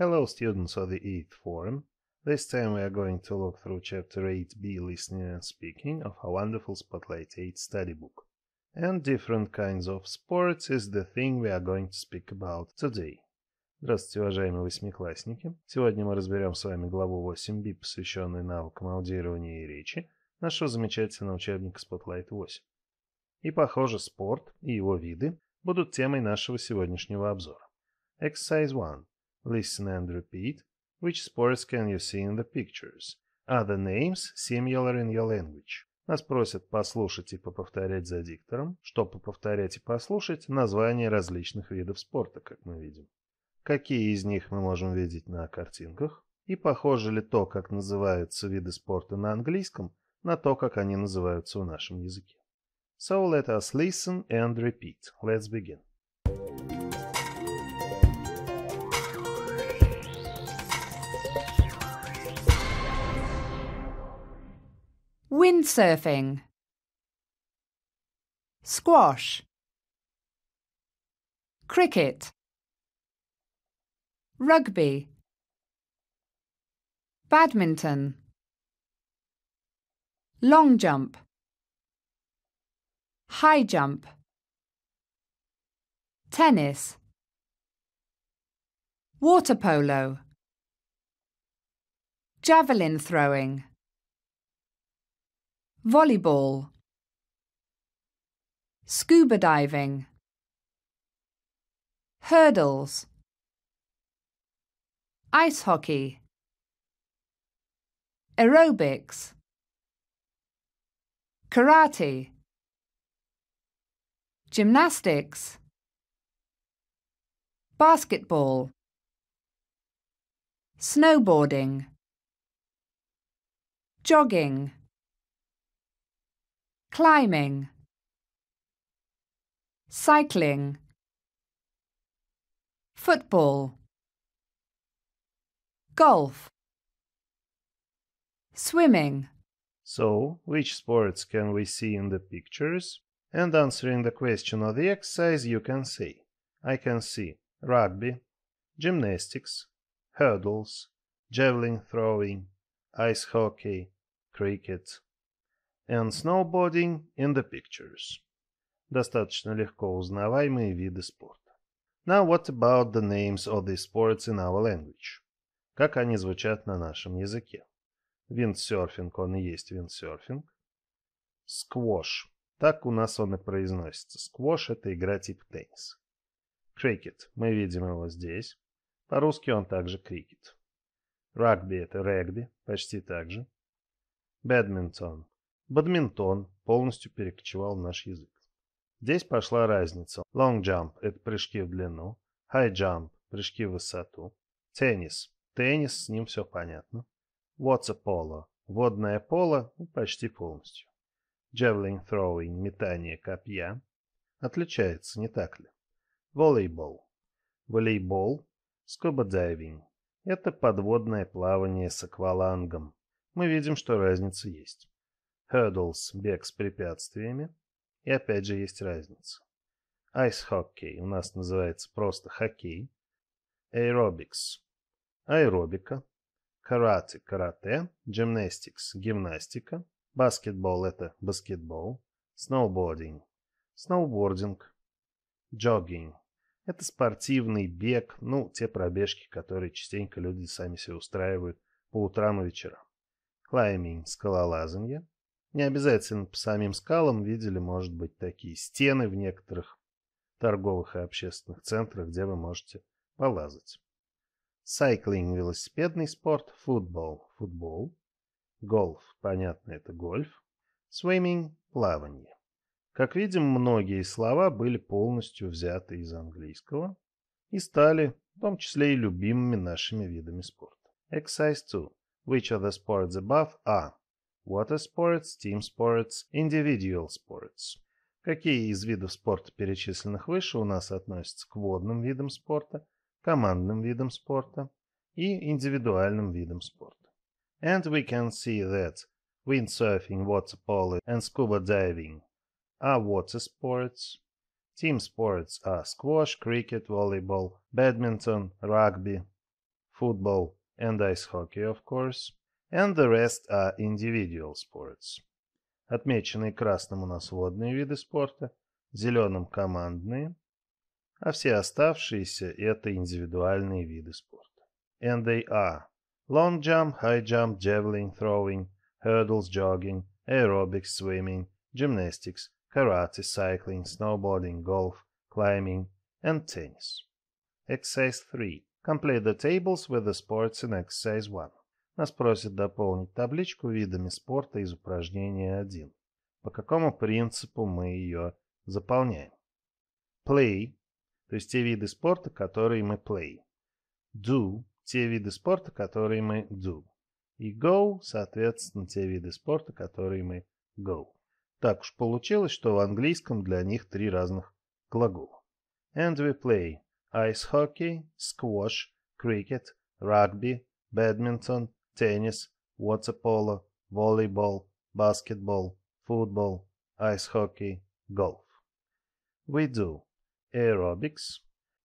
Hello students of the 8th form. This time we are going to look through chapter 8b listening and speaking of a wonderful Spotlight 8 study book. And different kinds of sports is the thing we are going to speak about today. Здравствуйте, уважаемые восьмиклассники. Сегодня мы разберем с вами главу 8b, посвященную навыкам аудирования и речи, нашего замечательного учебника Spotlight 8. И, похоже, спорт и его виды будут темой нашего сегодняшнего обзора. Exercise 1. Listen and repeat. Which sports can you see in the pictures? Are the names similar in your language? Нас просят послушать и поповторять за диктором. Чтобы повторять и послушать, названия различных видов спорта, как мы видим. Какие из них мы можем видеть на картинках? И похоже ли то, как называются виды спорта на английском, на то, как они называются в нашем языке? So let us listen and repeat. Let's begin. Windsurfing, squash, cricket, rugby, badminton, long jump, high jump, tennis, water polo, javelin throwing, volleyball, scuba diving, hurdles, ice hockey, aerobics, karate, gymnastics, basketball, snowboarding, jogging, climbing, cycling, football, golf, swimming. So, which sports can we see in the pictures? And answering the question of the exercise, you can say, I can see rugby, gymnastics, hurdles, javelin throwing, ice hockey, cricket, and snowboarding in the pictures. Достаточно легко узнаваемые виды спорта. Now what about the names of these sports in our language? Как они звучат на нашем языке? Виндсерфинг, он и есть виндсерфинг. Сквош. Так у нас он и произносится. Сквош — это игра типа тенниса. Крикет. Мы видим его здесь. По-русски он также крикет. Рагби — это регби. Почти так же. Бадминтон. Бадминтон полностью перекочевал в наш язык. Здесь пошла разница. Long jump – это прыжки в длину. High jump – прыжки в высоту. Теннис. Теннис, с ним все понятно. Water polo. Водное поло почти полностью. Javelin throwing – метание копья. Отличается, не так ли? Волейбол. Волейбол. Scuba diving – это подводное плавание с аквалангом. Мы видим, что разница есть. Hurdles – бег с препятствиями. И опять же есть разница. Ice hockey у нас называется просто хоккей. Aerobics – аэробика. Karate – карате. Gymnastics – гимнастика. Basketball – это баскетбол. Snowboarding – сноубординг. Jogging – это спортивный бег, те пробежки, которые частенько люди сами себе устраивают по утрам и вечерам. Climbing – скалолазанье. Не обязательно по самим скалам, видели, может быть, такие стены в некоторых торговых и общественных центрах, где вы можете полазать. Cycling – велосипедный спорт. Football – футбол. Golf – понятно, это гольф. Swimming – плавание. Как видим, многие слова были полностью взяты из английского и стали, в том числе и любимыми нашими видами спорта. Exercise 2. Which of the sports above are water sports, team sports, individual sports? Какие из видов спорта, перечисленных выше, у нас относятся к водным видам спорта, командным видам спорта и индивидуальным видам спорта? And we can see that windsurfing, water polo and scuba diving are water sports. Team sports are squash, cricket, volleyball, badminton, rugby, football and ice hockey, of course, and the rest are individual sports. Отмеченные красным у нас водные виды спорта, зеленым командные, а все оставшиеся это индивидуальные виды спорта. And they are long jump, high jump, javelin throwing, hurdles, jogging, aerobics, swimming, gymnastics, karate, cycling, snowboarding, golf, climbing, and tennis. Exercise 3. Complete the tables with the sports in exercise 1. Нас просят дополнить табличку видами спорта из упражнения 1. По какому принципу мы ее заполняем? Play, то есть те виды спорта, которые мы play. Do, те виды спорта, которые мы do. И go, соответственно, те виды спорта, которые мы go. Так уж получилось, что в английском для них 3 разных глагола. And we play ice hockey, squash, cricket, rugby, badminton, tennis, water polo, volleyball, basketball, football, ice hockey, golf. We do aerobics,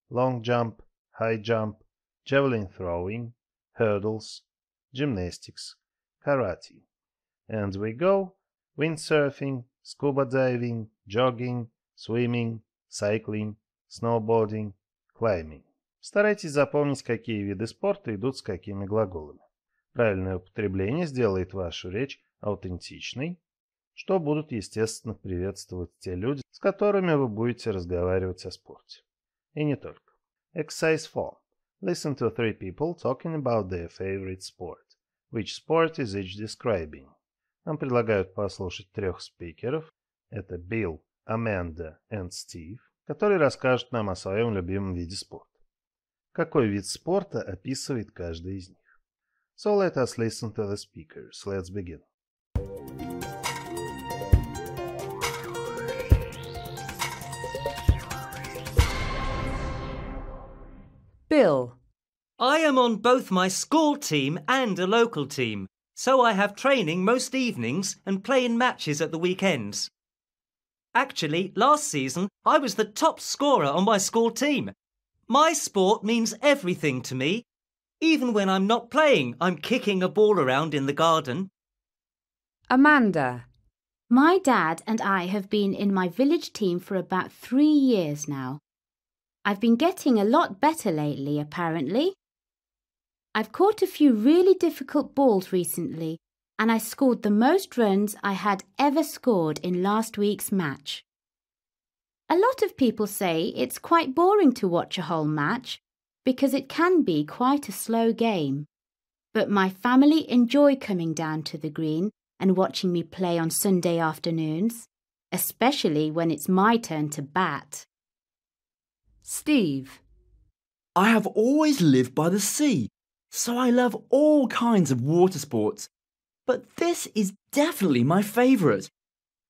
long jump, high jump, javelin throwing, hurdles, gymnastics, karate. And we go windsurfing, scuba diving, jogging, swimming, cycling, snowboarding, climbing. Старайтесь запомнить, какие виды спорта идут с какими глаголами. Правильное употребление сделает вашу речь аутентичной, что будут, естественно, приветствовать те люди, с которыми вы будете разговаривать о спорте. И не только. Exercise 4. Listen to 3 people talking about their favorite sport. Which sport is each describing? Нам предлагают послушать 3 спикеров. Это Билл, Аманда и Стив, которые расскажут нам о своем любимом виде спорта. Какой вид спорта описывает каждый из них? So let us listen to the speakers. Let's begin. Bill. I am on both my school team and a local team, so I have training most evenings and play in matches at the weekends. Actually, last season I was the top scorer on my school team. My sport means everything to me. Even when I'm not playing, I'm kicking a ball around in the garden. Amanda. My dad and I have been in my village team for about 3 years now. I've been getting a lot better lately, apparently. I've caught a few really difficult balls recently, and I scored the most runs I had ever scored in last week's match. A lot of people say it's quite boring to watch a whole match because it can be quite a slow game. But my family enjoy coming down to the green and watching me play on Sunday afternoons, especially when it's my turn to bat. Steve. I have always lived by the sea, so I love all kinds of water sports. But this is definitely my favourite.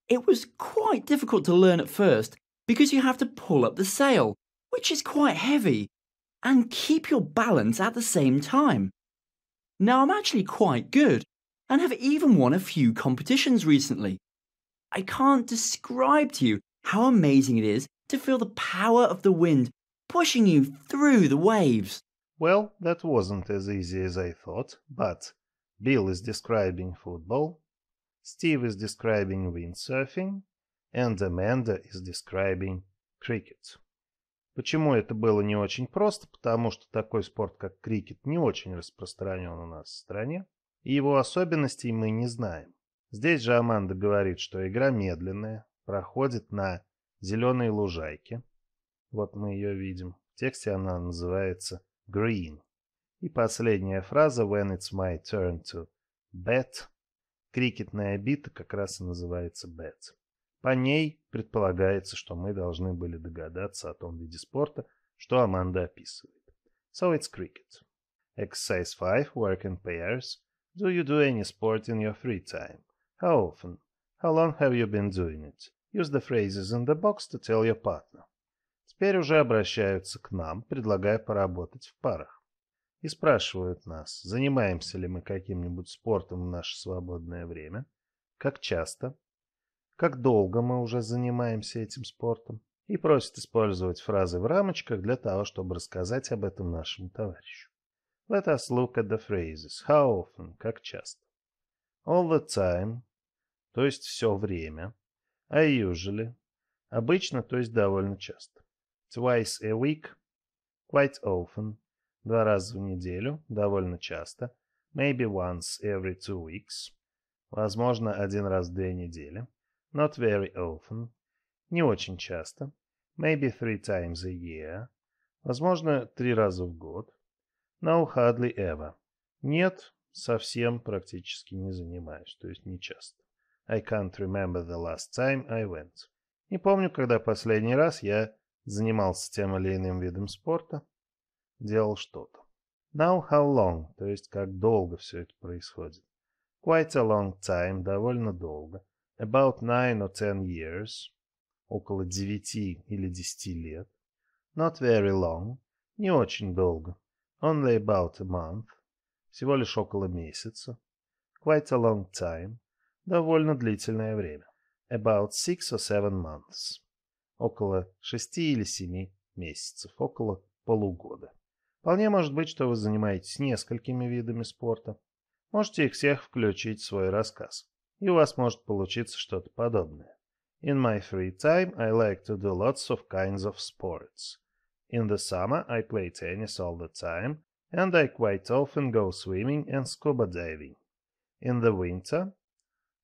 It was quite difficult to learn at first because you have to pull up the sail, which is quite heavy, and keep your balance at the same time. Now I'm actually quite good and have even won a few competitions recently. I can't describe to you how amazing it is to feel the power of the wind pushing you through the waves. Well, that wasn't as easy as I thought, but Bill is describing football, Steve is describing windsurfing, and Amanda is describing cricket. Почему это было не очень просто? Потому что такой спорт, как крикет, не очень распространен у нас в стране, и его особенностей мы не знаем. Здесь же Аманда говорит, что игра медленная, проходит на зеленой лужайке. Вот мы ее видим. В тексте она называется green. И последняя фраза when it's my turn to bat. Крикетная бита как раз и называется bat. По ней предполагается, что мы должны были догадаться о том виде спорта, что Аманда описывает. So it's cricket. Exercise 5. Work in pairs. Do you do any sport in your free time? How often? How long have you been doing it? Use the phrases in the box to tell your partner. Теперь уже обращаются к нам, предлагая поработать в парах. И спрашивают нас, занимаемся ли мы каким-нибудь спортом в наше свободное время, как часто, как долго мы уже занимаемся этим спортом, и просят использовать фразы в рамочках для того, чтобы рассказать об этом нашему товарищу. Let us look at the phrases. How often? Как часто. All the time, то есть все время. I usually, обычно, то есть довольно часто. Twice a week, quite often, 2 раза в неделю, довольно часто. Maybe once every 2 weeks, возможно, 1 раз в 2 недели. Not very often, не очень часто. Maybe 3 times a year, возможно, 3 раза в год. No, hardly ever. Нет, совсем практически не занимаюсь, то есть не часто. I can't remember the last time I went. Не помню, когда последний раз я занимался тем или иным видом спорта, делал что-то. Now, how long, то есть как долго все это происходит. Quite a long time, довольно долго. About 9 or 10 years, около 9 или 10 лет. Not very long, не очень долго. Only about a month, всего лишь около месяца. Quite a long time, довольно длительное время. About 6 or 7 months, около 6 или 7 месяцев, около полугода. Вполне может быть, что вы занимаетесь несколькими видами спорта. Можете их всех включить в свой рассказ, и у вас может получиться что-то подобное. In my free time, I like to do lots of kinds of sports. In the summer, I play tennis all the time, and I quite often go swimming and scuba diving. In the winter,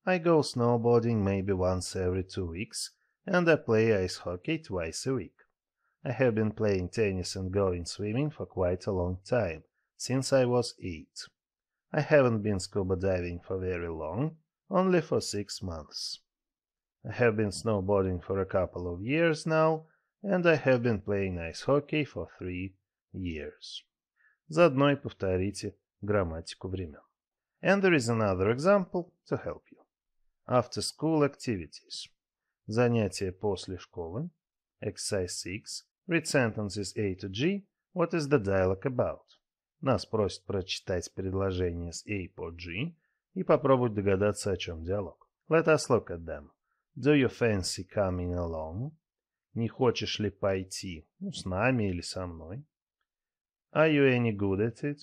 I go snowboarding maybe once every 2 weeks, and I play ice hockey twice a week. I have been playing tennis and going swimming for quite a long time, since I was 8. I haven't been scuba diving for very long, only for 6 months. I have been snowboarding for a couple of years now, and I have been playing ice hockey for 3 years. Заодно и повторите грамматику времен. And there is another example to help you. After school activities. Занятия после школы. Exercise 6. Read sentences A to G. What is the dialogue about? Нас просят прочитать предложение с A по G и попробовать догадаться, о чем диалог. Let us look at them. Do you fancy coming along? Не хочешь ли пойти, с нами или со мной? Are you any good at it?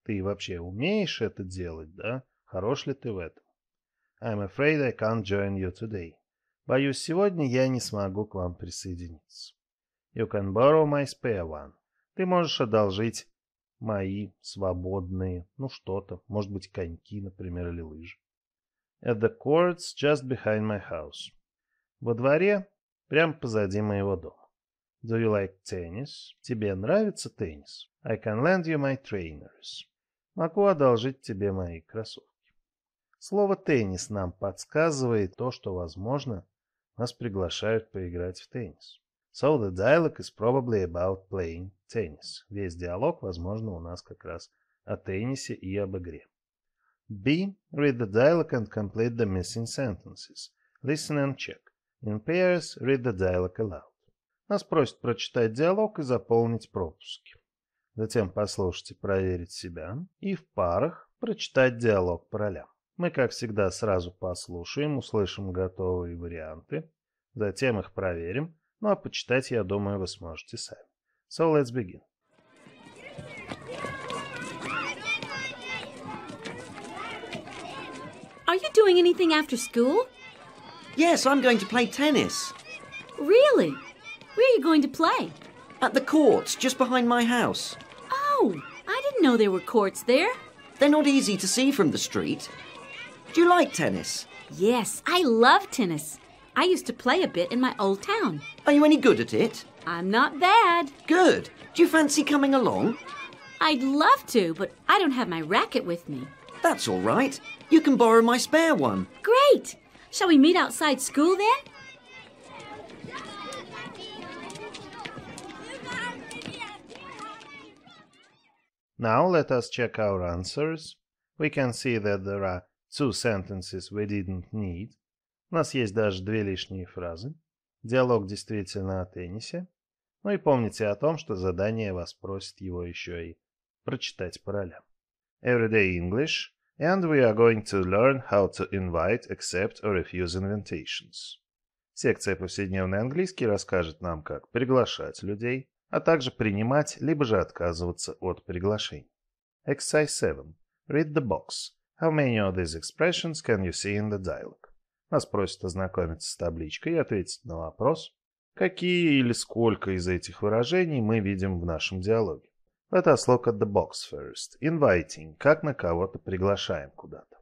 Ты вообще умеешь это делать, да? Хорош ли ты в этом? I'm afraid I can't join you today. Боюсь, сегодня я не смогу к вам присоединиться. You can borrow my spare one. Ты можешь одолжить мои свободные, что-то, может быть, коньки, например, или лыжи. At the courts just behind my house. Во дворе, прямо позади моего дома. Do you like tennis? Тебе нравится теннис? I can lend you my trainers. Могу одолжить тебе мои кроссовки. Слово «теннис» нам подсказывает то, что, возможно, нас приглашают поиграть в теннис. So the dialogue is probably about playing tennis. Весь диалог, возможно, у нас как раз о теннисе и об игре. B. Read the dialogue and complete the missing sentences. Listen and check. In pairs, read the dialogue aloud. Нас просят прочитать диалог и заполнить пропуски. Затем послушать и проверить себя. И в парах прочитать диалог по ролям. Мы, как всегда, сразу послушаем, услышим готовые варианты. Затем их проверим. Ну а почитать, я думаю, вы сможете сами. So let's begin. Are you doing anything after school? Yes, I'm going to play tennis. Really? Where are you going to play? At the courts, just behind my house. Oh, I didn't know there were courts there. They're not easy to see from the street. Do you like tennis? Yes, I love tennis. I used to play a bit in my old town. Are you any good at it? I'm not bad. Good. Do you fancy coming along? I'd love to, but I don't have my racket with me. That's all right. You can borrow my spare one. Great! Shall we meet outside school then? Now let us check our answers. We can see that there are 2 sentences we didn't need. У нас есть даже 2 лишние фразы. Диалог действительно о теннисе. Ну и помните о том, что задание вас просит его еще и прочитать по ролям. Everyday English, and we are going to learn how to invite, accept or refuse invitations. Секция «Повседневный английский» расскажет нам, как приглашать людей, а также принимать, либо же отказываться от приглашений. Exercise 7. Read the box. How many of these expressions can you see in the dialogue? Нас просят ознакомиться с табличкой и ответить на вопрос, какие или сколько из этих выражений мы видим в нашем диалоге. Let us look at the box first. Inviting. Как мы кого-то приглашаем куда-то.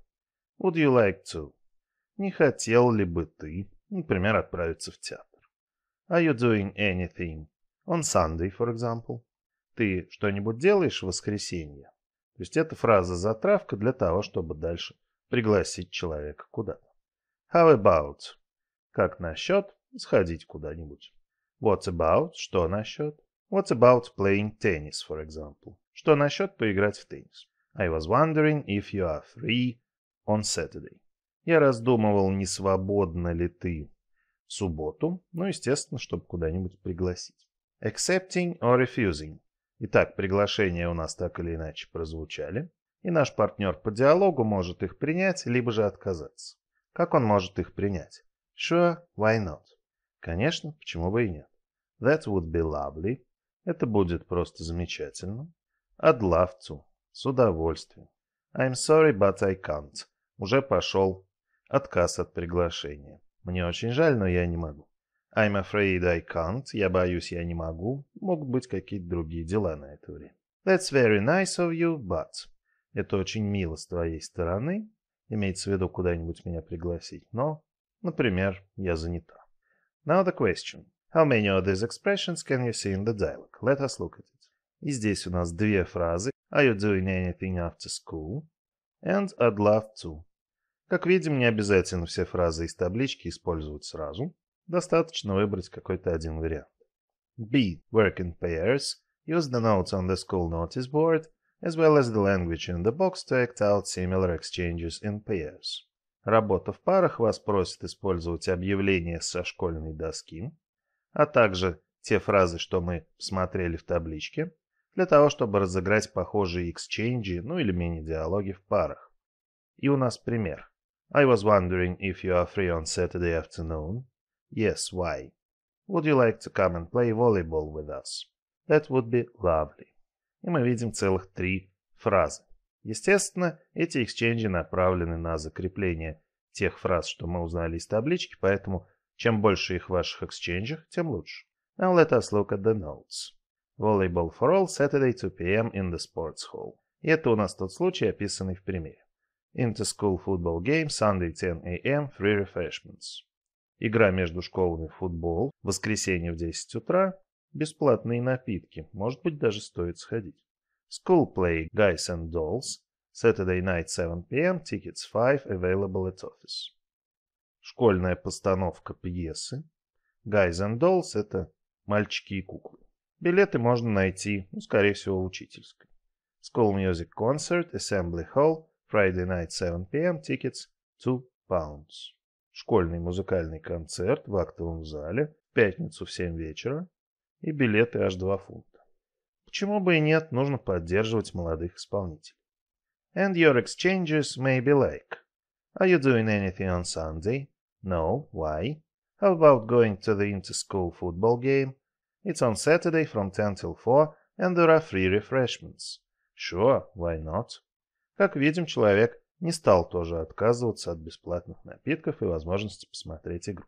Would you like to? Не хотел ли бы ты, например, отправиться в театр? Are you doing anything on Sunday, for example? Ты что-нибудь делаешь в воскресенье? То есть это фраза-затравка для того, чтобы дальше пригласить человека куда-то. How about? Как насчет сходить куда-нибудь? What about? Что насчет? What about playing tennis, for example? Что насчет поиграть в теннис? I was wondering if you are free on Saturday. Я раздумывал, не свободна ли ты в субботу, ну, естественно, чтобы куда-нибудь пригласить. Accepting or refusing. Итак, приглашения у нас так или иначе прозвучали, и наш партнер по диалогу может их принять, либо же отказаться. Как он может их принять? Sure, why not? Конечно, почему бы и нет. That would be lovely. Это будет просто замечательно. I'd love to. С удовольствием. I'm sorry, but I can't. Уже пошел отказ от приглашения. Мне очень жаль, но я не могу. I'm afraid I can't. Я боюсь, я не могу. Могут быть какие-то другие дела на это время. That's very nice of you, but... Это очень мило с твоей стороны. Имеется в виду куда-нибудь меня пригласить. Но, например, я занята. Now the question. How many of these expressions can you see in the dialogue? Let us look at it. И здесь у нас две фразы. Are you doing anything after school? And I'd love to. Как видим, не обязательно все фразы из таблички использовать сразу. Достаточно выбрать какой-то один вариант. B. Work in pairs. Use the notes on the school notice board, as well as the language in the box to act out similar exchanges in pairs. Работа в парах вас просит использовать объявления со школьной доски, а также те фразы, что мы смотрели в табличке, для того, чтобы разыграть похожие эксченджи, ну или мини-диалоги в парах. И у нас пример. I was wondering if you are free on Saturday afternoon. Yes, why? Would you like to come and play volleyball with us? That would be lovely. И мы видим целых 3 фразы. Естественно, эти эксченджи направлены на закрепление тех фраз, что мы узнали из таблички, поэтому чем больше их в ваших эксченджах, тем лучше. Now let us look at the notes. Volleyball for all, Saturday 2 p.m. in the sports hall. И это у нас тот случай, описанный в примере. Inter-school football game, Sunday 10 a.m., free refreshments. Игра между школами в футбол, воскресенье в 10 утра, бесплатные напитки, может быть, даже стоит сходить. School play, Guys and Dolls, Saturday night 7 p.m., tickets 5, available at office. Школьная постановка пьесы. Guys and Dolls — это мальчики и куклы. Билеты можно найти, скорее всего, в учительской. School music concert, Assembly Hall, Friday night 7 p.m., tickets £2. Школьный музыкальный концерт в актовом зале в пятницу в 7 вечера и билеты аж 2 фунта. Почему бы и нет, нужно поддерживать молодых исполнителей. And your exchanges may be like: Are you doing anything on Sunday? No, why? How about going to the inter-school football game? It's on Saturday from 10 till 4 and there are free refreshments. Sure, why not? Как видим, человек не стал тоже отказываться от бесплатных напитков и возможности посмотреть игру.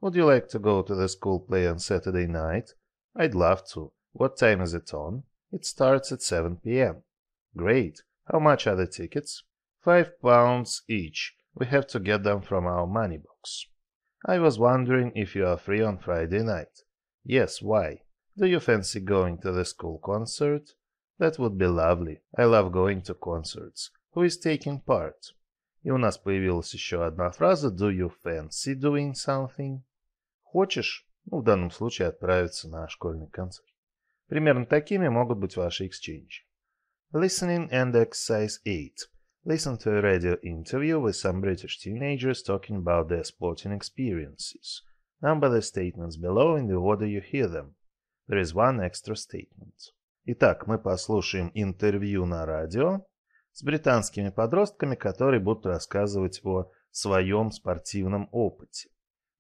Would you like to go to the school play on Saturday night? I'd love to. What time is it on? It starts at 7 p.m. Great. How much are the tickets? £5 each. We have to get them from our money box. I was wondering if you are free on Friday night. Yes, why? Do you fancy going to the school concert? That would be lovely. I love going to concerts. Who is taking part? И у нас появилась еще одна фраза. Do you fancy doing something? Хочешь, в данном случае, отправиться на школьный концерт. Примерно такими могут быть ваши эксченджи. Listening and exercise 8. Listen to a radio interview with some British teenagers talking about their sporting experiences. Number the statements below in the order you hear them. There is one extra statement. Итак, мы послушаем интервью на радио с британскими подростками, которые будут рассказывать о своем спортивном опыте.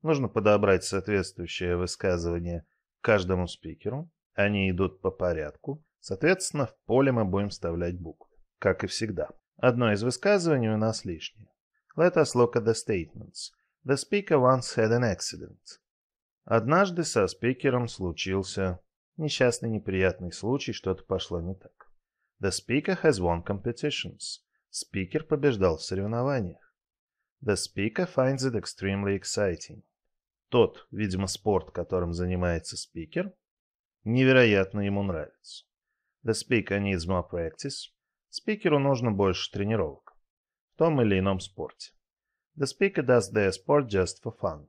Нужно подобрать соответствующее высказывание каждому спикеру. Они идут по порядку. Соответственно, в поле мы будем вставлять буквы. как и всегда. Одно из высказываний у нас лишнее. Let us look at the statements. The speaker once had an accident. Однажды со спикером случился несчастный неприятный случай, что-то пошло не так. The speaker has won competitions. Спикер побеждал в соревнованиях. The speaker finds it extremely exciting. Тот, видимо, спорт, которым занимается спикер, невероятно ему нравится. The speaker needs more practice. Спикеру нужно больше тренировок в том или ином спорте. The speaker does their sport just for fun.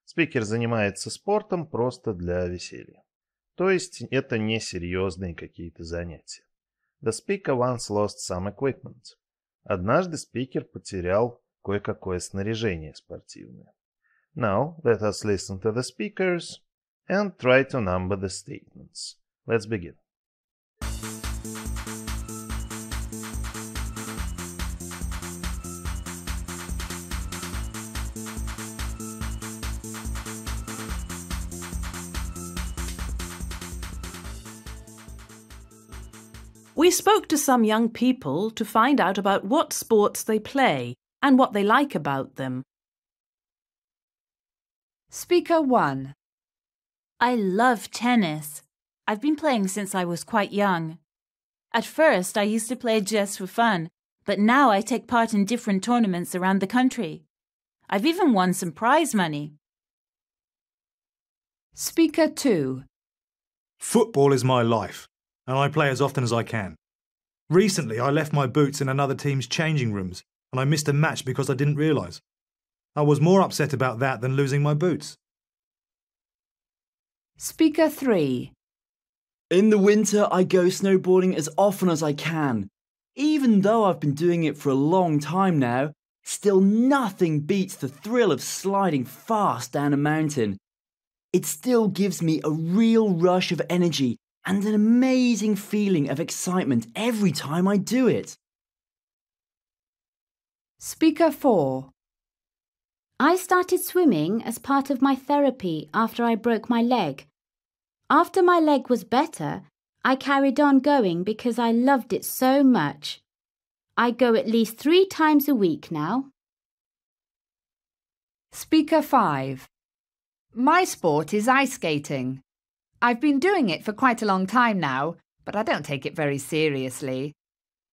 Спикер занимается спортом просто для веселья. То есть это не серьезные какие-то занятия. The speaker once lost some equipment. Однажды спикер потерял кое-какое снаряжение спортивное. Now let us listen to the speakers and try to number the statements. Let's begin. We spoke to some young people to find out about what sports they play and what they like about them. Speaker 1. I love tennis. I've been playing since I was quite young. At first, I used to play just for fun, but now I take part in different tournaments around the country. I've even won some prize money. Speaker 2. Football is my life, and I play as often as I can. Recently, I left my boots in another team's changing rooms, and I missed a match because I didn't realise. I was more upset about that than losing my boots. Speaker 3. In the winter, I go snowboarding as often as I can. Even though I've been doing it for a long time now, still nothing beats the thrill of sliding fast down a mountain. It still gives me a real rush of energy and an amazing feeling of excitement every time I do it. Speaker 4. I started swimming as part of my therapy after I broke my leg. After my leg was better, I carried on going because I loved it so much. I go at least 3 times a week now. Speaker 5. My sport is ice skating. I've been doing it for quite a long time now, but I don't take it very seriously.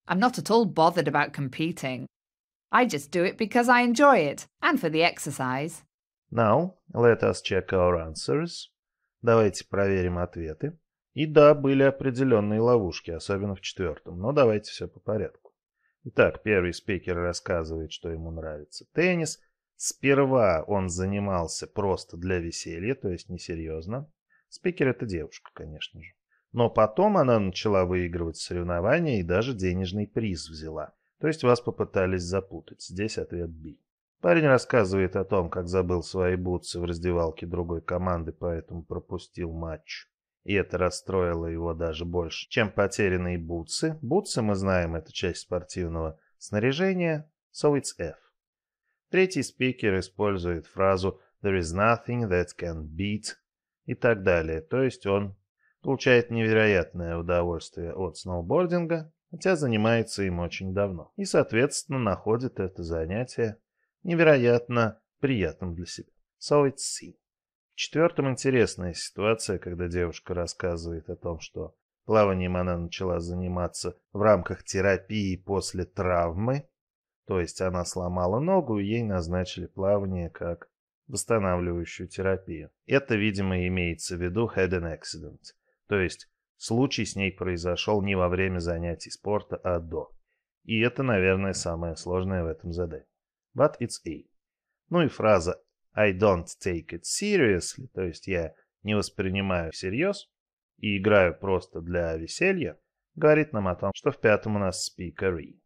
I'm not at all bothered about competing. I just do it because I enjoy it and for the exercise. Now, let us check our answers. Давайте проверим ответы. И да, были определенные ловушки, особенно в 4-м, но давайте все по порядку. Итак, первый спикер рассказывает, что ему нравится теннис. Сперва он занимался просто для веселья, то есть несерьезно. Спикер — это девушка, конечно же. Но потом она начала выигрывать соревнования и даже денежный приз взяла. То есть вас попытались запутать. Здесь ответ B. Парень рассказывает о том, как забыл свои бутсы в раздевалке другой команды, поэтому пропустил матч. И это расстроило его даже больше, чем потерянные бутсы. Бутсы, мы знаем, это часть спортивного снаряжения, so it's F. Третий спикер использует фразу «There is nothing that can beat» и так далее. То есть он получает невероятное удовольствие от сноубординга, хотя занимается им очень давно. И, соответственно, находит это занятие невероятно приятным для себя. So it's C. В 4-м интересная ситуация, когда девушка рассказывает о том, что плаванием она начала заниматься в рамках терапии после травмы. То есть она сломала ногу, и ей назначили плавание как восстанавливающую терапию. Это, видимо, имеется в виду had an accident. То есть случай с ней произошел не во время занятий спорта, а до. И это, наверное, самое сложное в этом задании. But it's A. Ну и фраза I don't take it seriously, то есть я не воспринимаю всерьез и играю просто для веселья, говорит нам о том, что в 5-м у нас speaker E.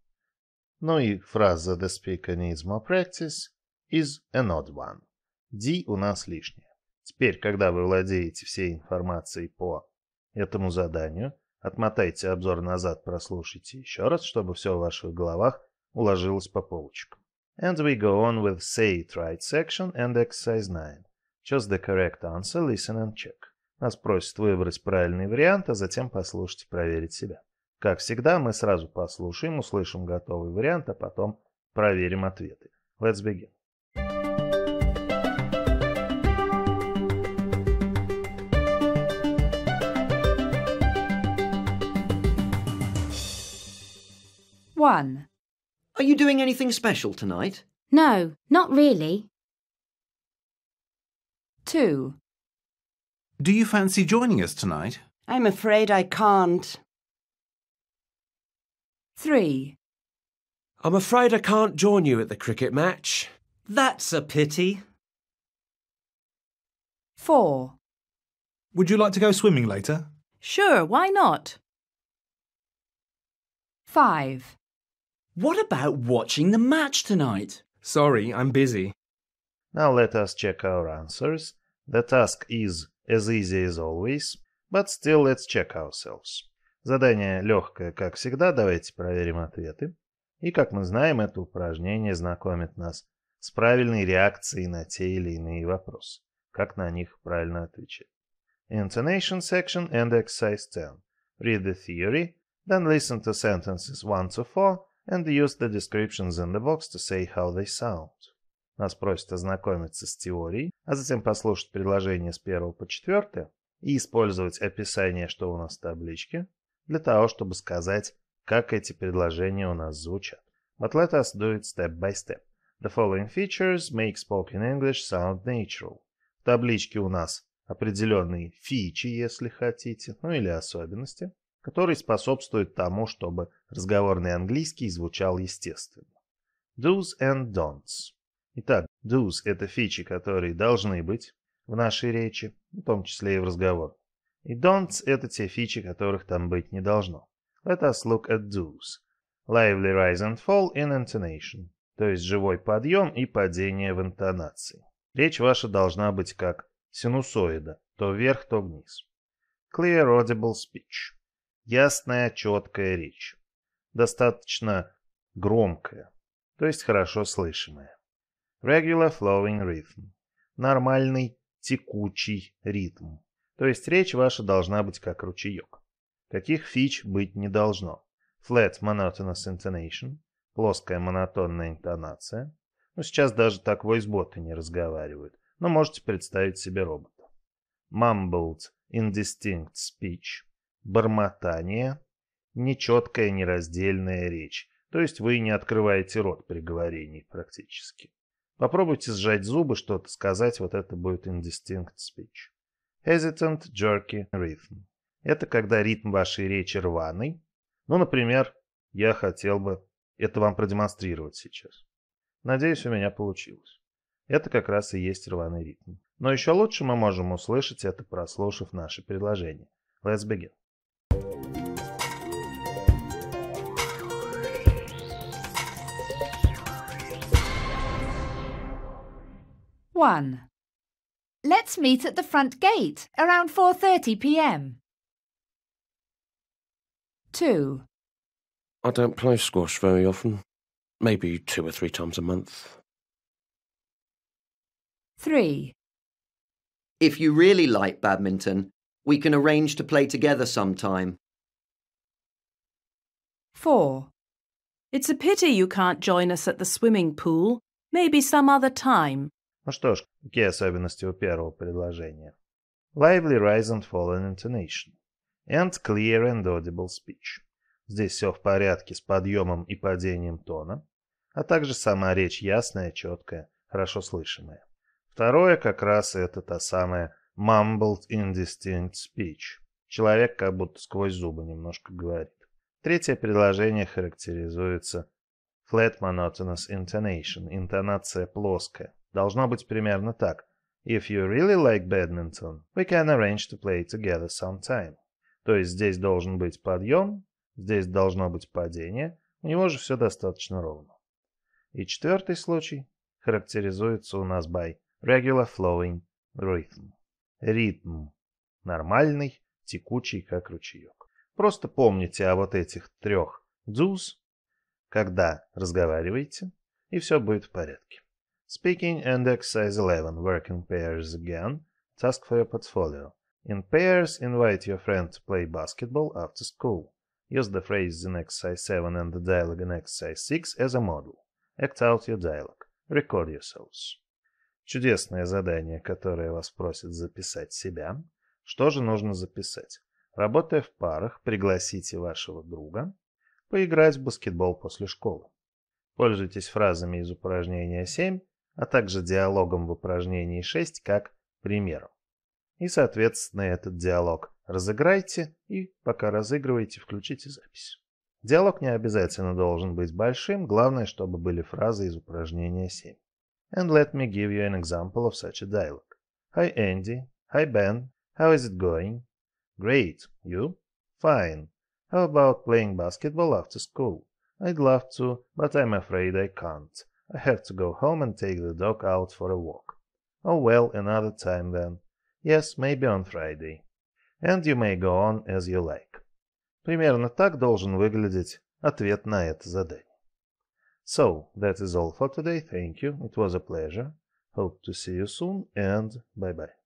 Ну и фраза the speaker needs more practice is an odd one. D у нас лишняя. Теперь, когда вы владеете всей информацией по этому заданию, отмотайте обзор назад, прослушайте еще раз, чтобы все в ваших головах уложилось по полочкам. And we go on with say it right section and exercise 9. Choose the correct answer, listen and check. Нас просят выбрать правильный вариант, а затем послушать и проверить себя. Как всегда, мы сразу послушаем, услышим готовый вариант, а потом проверим ответы. Let's begin. One. Are you doing anything special tonight? No, not really. 2. Do you fancy joining us tonight? I'm afraid I can't. 3. I'm afraid I can't join you at the cricket match. That's a pity. 4. Would you like to go swimming later? Sure, why not? 5. What about watching the match tonight? Sorry, I'm busy. Now let us check our answers. The task is as easy as always, but still let's check ourselves. Задание легкое, как всегда, давайте проверим ответы. И, как мы знаем, это упражнение знакомит нас с правильной реакцией на те или иные вопросы, как на них правильно отвечать. Intonation section and exercise 10. Read the theory, then listen to sentences 1 to 4 and use the descriptions in the box to say how they sound. Нас просят ознакомиться с теорией, а затем послушать предложения с 1 по 4 и использовать описание, что у нас в табличке, для того, чтобы сказать, как эти предложения у нас звучат. But let us do it step by step. The following features make spoken English sound natural. В табличке у нас определенные фичи, если хотите, ну или особенности, которые способствуют тому, чтобы разговорный английский звучал естественно. Do's and don'ts. Итак, do's – это фичи, которые должны быть в нашей речи, в том числе и в разговоре. И don'ts – это те фичи, которых там быть не должно. Let us look at do's. Lively rise and fall in intonation, то есть живой подъем и падение в интонации. Речь ваша должна быть как синусоида, то вверх, то вниз. Clear audible speech. Ясная, четкая речь. Достаточно громкая, то есть хорошо слышимая. Regular flowing rhythm. Нормальный, текучий ритм. То есть речь ваша должна быть как ручеек. Каких фич быть не должно. Flat monotonous intonation. Плоская монотонная интонация. Ну, сейчас даже так войс-боты не разговаривают. Но можете представить себе робота. Mumbled indistinct speech. Бормотание. Нечеткая, нераздельная речь. То есть вы не открываете рот при говорении практически. Попробуйте сжать зубы, что-то сказать, вот это будет indistinct speech. Hesitant jerky rhythm. Это когда ритм вашей речи рваный. Ну, например, я хотел бы это вам продемонстрировать сейчас. Надеюсь, у меня получилось. Это как раз и есть рваный ритм. Но еще лучше мы можем услышать это, прослушав наше предложение. Let's begin. One. Let's meet at the front gate around 4:30 p.m. 2. I don't play squash very often. Maybe 2 or 3 times a month. 3. If you really like badminton, we can arrange to play together sometime. 4. It's a pity you can't join us at the swimming pool. Maybe some other time. Ну что ж, какие особенности у первого предложения? Lively rise and fall in intonation. And clear and audible speech. Здесь все в порядке с подъемом и падением тона, а также сама речь ясная, четкая, хорошо слышимая. Второе как раз это та самая mumbled indistinct speech. Человек как будто сквозь зубы немножко говорит. Третье предложение характеризуется flat monotonous intonation. Интонация плоская. Должно быть примерно так. If you really like badminton, we can arrange to play together sometime. То есть здесь должен быть подъем, здесь должно быть падение, у него же все достаточно ровно. И четвертый случай характеризуется у нас by regular flowing rhythm. Ритм нормальный, текучий, как ручеек. Просто помните о вот этих 3 do's, когда разговариваете, и все будет в порядке. Speaking and exercise 11. Work in pairs again. Task for your portfolio. In pairs, invite your friend to play basketball after school. Use the phrases in exercise 7 and the dialogue in exercise 6 as a model. Act out your dialogue. Record yourselves. Чудесное задание, которое вас просит записать себя. Что же нужно записать? Работая в парах, пригласите вашего друга поиграть в баскетбол после школы. Пользуйтесь фразами из упражнения 7, а также диалогом в упражнении 6 как примером. И, соответственно, этот диалог разыграйте и, пока разыгрываете, включите запись. Диалог не обязательно должен быть большим, главное, чтобы были фразы из упражнения 7. And let me give you an example of such a dialogue. Hi Andy. Hi Ben. How is it going? Great. You? Fine. How about playing basketball after school? I'd love to, but I'm afraid I can't. I have to go home and take the dog out for a walk. Oh well, another time then. Yes, maybe on Friday. And you may go on as you like. Примерно так должен выглядеть ответ на это задание. So, that is all for today. Thank you. It was a pleasure. Hope to see you soon and bye-bye.